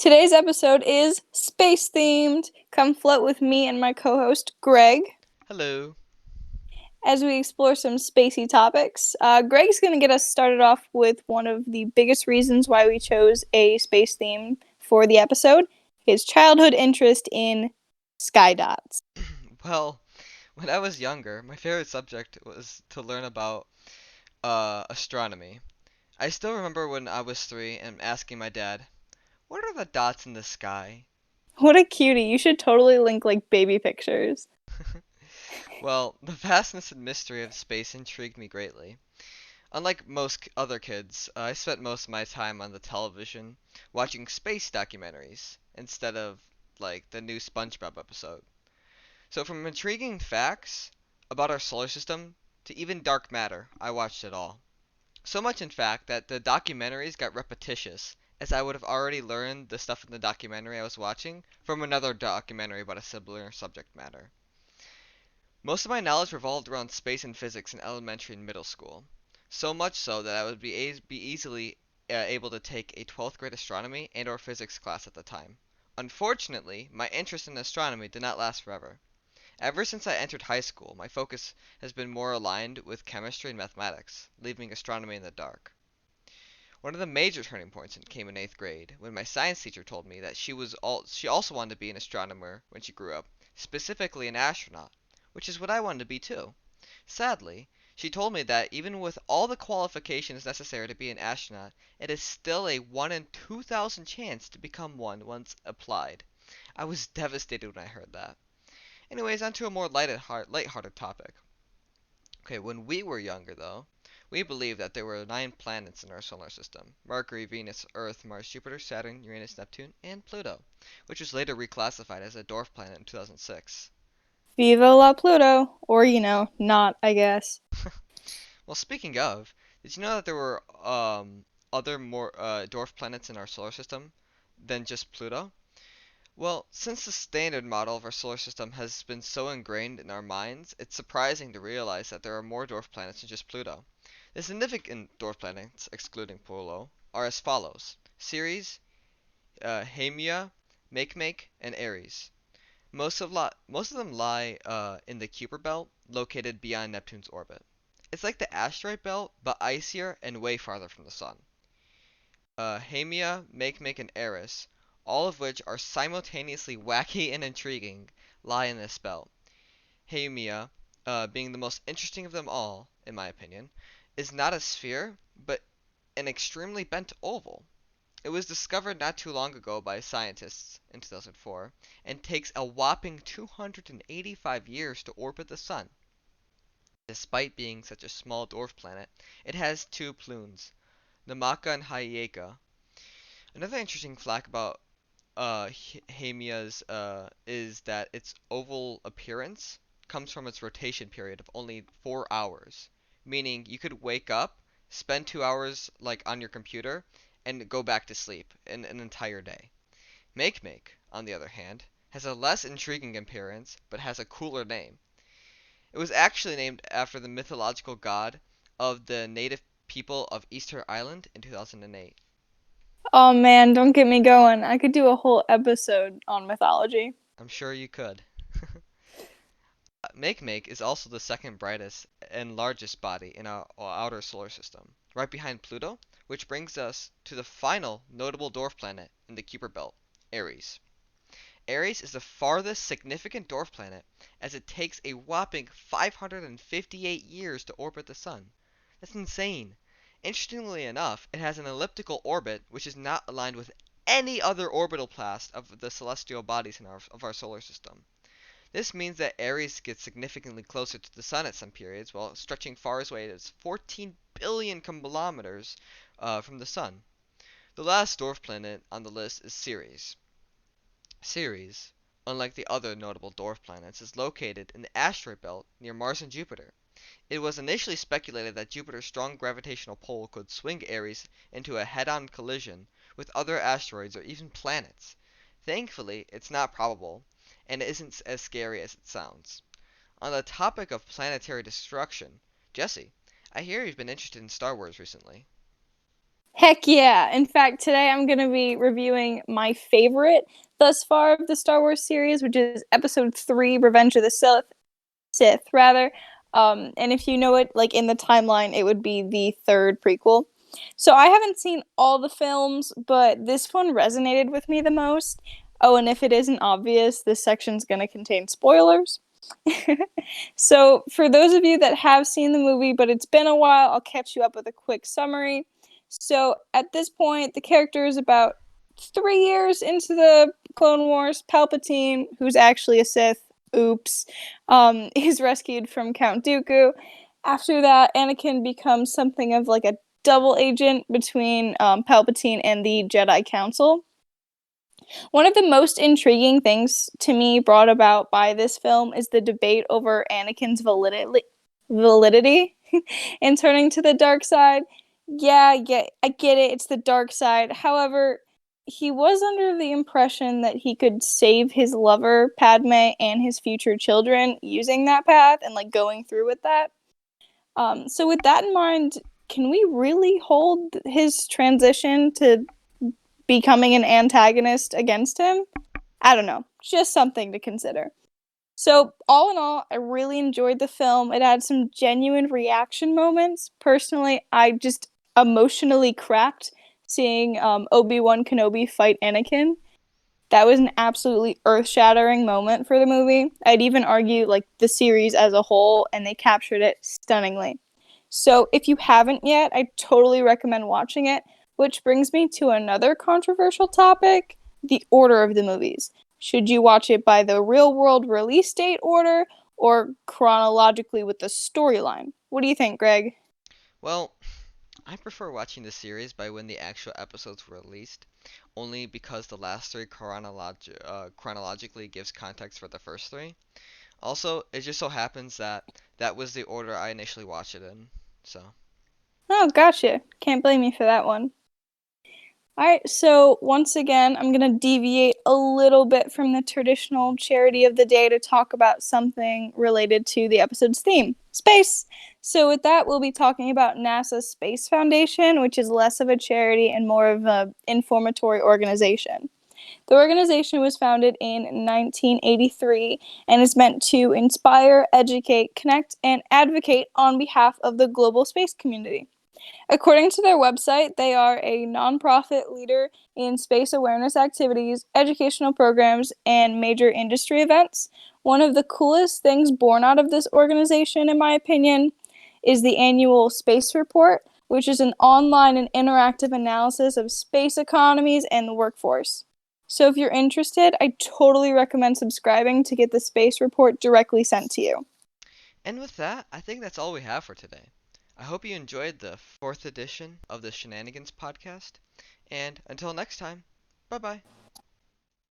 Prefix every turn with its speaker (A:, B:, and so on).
A: Today's episode is space themed. Come float with me and my co host, Greg,
B: Hello.
A: as we explore some spacey topics. Greg's going to get us started off with one of the biggest reasons why we chose a space theme for the episode, his childhood interest in sky dots.
B: Well, when I was younger, my favorite subject was to learn about astronomy. I still remember when I was 3 and asking my dad, "What are the dots in the sky?"
A: What a cutie. You should totally link like baby pictures.
B: Well, the vastness and mystery of space intrigued me greatly. Unlike most other kids, I spent most of my time on the television watching space documentaries instead of like the new SpongeBob episode. So from intriguing facts about our solar system to even dark matter, I watched it all. So much in fact that the documentaries got repetitious, as I would have already learned the stuff in the documentary I was watching from another documentary about a similar subject matter. Most of my knowledge revolved around space and physics in elementary and middle school. So much so that I would be easily able to take a 12th grade astronomy and or physics class at the time. Unfortunately, my interest in astronomy did not last forever. Ever since I entered high school, my focus has been more aligned with chemistry and mathematics, leaving astronomy in the dark. One of the major turning points came in 8th grade, when my science teacher told me that she also wanted to be an astronomer when she grew up, specifically an astronaut, which is what I wanted to be too. Sadly, she told me that even with all the qualifications necessary to be an astronaut, it is still a 1 in 2,000 chance to become one once applied. I was devastated when I heard that. Anyways, on to a more lighthearted topic. Okay, when we were younger, though, we believed that there were 9 planets in our solar system: Mercury, Venus, Earth, Mars, Jupiter, Saturn, Uranus, Neptune, and Pluto, which was later reclassified as a dwarf planet in 2006.
A: Viva la Pluto! Or, not, I guess.
B: Well, speaking of, did you know that there were other more dwarf planets in our solar system than just Pluto? Well, since the standard model of our solar system has been so ingrained in our minds, it's surprising to realize that there are more dwarf planets than just Pluto. The significant dwarf planets, excluding Pluto, are as follows: Ceres, Haumea, Makemake, and Ares. Most of them lie in the Kuiper belt, located beyond Neptune's orbit. It's like the asteroid belt, but icier and way farther from the sun. Haumea, Makemake, and Ares, all of which are simultaneously wacky and intriguing, lie in this belt. Haumea, being the most interesting of them all, in my opinion, is not a sphere, but an extremely bent oval. It was discovered not too long ago by scientists in 2004 and takes a whopping 285 years to orbit the sun. Despite being such a small dwarf planet, it has two plumes, Namaka and Hayeka. Another interesting fact about Hamia's is that its oval appearance comes from its rotation period of only 4 hours, meaning you could wake up, spend 2 hours like on your computer, and go back to sleep in an entire day. Makemake, on the other hand, has a less intriguing appearance but has a cooler name. It was actually named after the mythological god of the native people of Easter Island in 2008.
A: Oh man, don't get me going. I could do a whole episode on mythology.
B: I'm sure you could. Makemake is also the second brightest and largest body in our outer solar system, right behind Pluto, which brings us to the final notable dwarf planet in the Kuiper belt, Ares. Ares is the farthest significant dwarf planet, as it takes a whopping 558 years to orbit the sun. That's insane. Interestingly enough, it has an elliptical orbit which is not aligned with any other orbital path of the celestial bodies of our solar system. This means that Ares gets significantly closer to the Sun at some periods, while stretching far away as 14 billion kilometers from the Sun. The last dwarf planet on the list is Ceres. Ceres, unlike the other notable dwarf planets, is located in the asteroid belt near Mars and Jupiter. It was initially speculated that Jupiter's strong gravitational pull could swing Ares into a head-on collision with other asteroids or even planets. Thankfully, it's not probable, and it isn't as scary as it sounds. On the topic of planetary destruction, Jesse, I hear you've been interested in Star Wars recently.
A: Heck yeah! In fact, today I'm going to be reviewing my favorite thus far of the Star Wars series, which is Episode 3, Revenge of the Sith, rather. And if you know it, like in the timeline, it would be the third prequel. So I haven't seen all the films, but this one resonated with me the most. Oh, and if it isn't obvious, this section's going to contain spoilers. So, for those of you that have seen the movie, but it's been a while, I'll catch you up with a quick summary. So, at this point, the character is about 3 years into the Clone Wars. Palpatine, who's actually a Sith, oops, is rescued from Count Dooku. After that, Anakin becomes something of like a double agent between Palpatine and the Jedi Council. One of the most intriguing things to me brought about by this film is the debate over Anakin's validity and turning to the dark side. Yeah, I get it. It's the dark side. However, he was under the impression that he could save his lover, Padme, and his future children using that path and like going through with that. So with that in mind, can we really hold his transition to becoming an antagonist against him? I don't know. Just something to consider. So, all in all, I really enjoyed the film. It had some genuine reaction moments. Personally, I just emotionally cracked seeing Obi-Wan Kenobi fight Anakin. That was an absolutely earth-shattering moment for the movie. I'd even argue like the series as a whole, and they captured it stunningly. So, if you haven't yet, I totally recommend watching it, which brings me to another controversial topic, the order of the movies. Should you watch it by the real world release date order or chronologically with the storyline? What do you think, Greg?
B: Well, I prefer watching the series by when the actual episodes were released, only because the last three chronologically gives context for the first three. Also, it just so happens that that was the order I initially watched it in. So,
A: Oh, gotcha. Can't blame you for that one. Alright, so once again, I'm going to deviate a little bit from the traditional charity of the day to talk about something related to the episode's theme space. So, with that, we'll be talking about NASA's Space Foundation, which is less of a charity and more of an informatory organization. The organization was founded in 1983 and is meant to inspire, educate, connect, and advocate on behalf of the global space community. According to their website, they are a nonprofit leader in space awareness activities, educational programs, and major industry events. One of the coolest things born out of this organization, in my opinion, is the annual Space Report, which is an online and interactive analysis of space economies and the workforce. So, if you're interested, I totally recommend subscribing to get the Space Report directly sent to you.
B: and with that, I think that's all we have for today. I hope you enjoyed the fourth edition of the Shenanigans Podcast, and until next time, bye bye.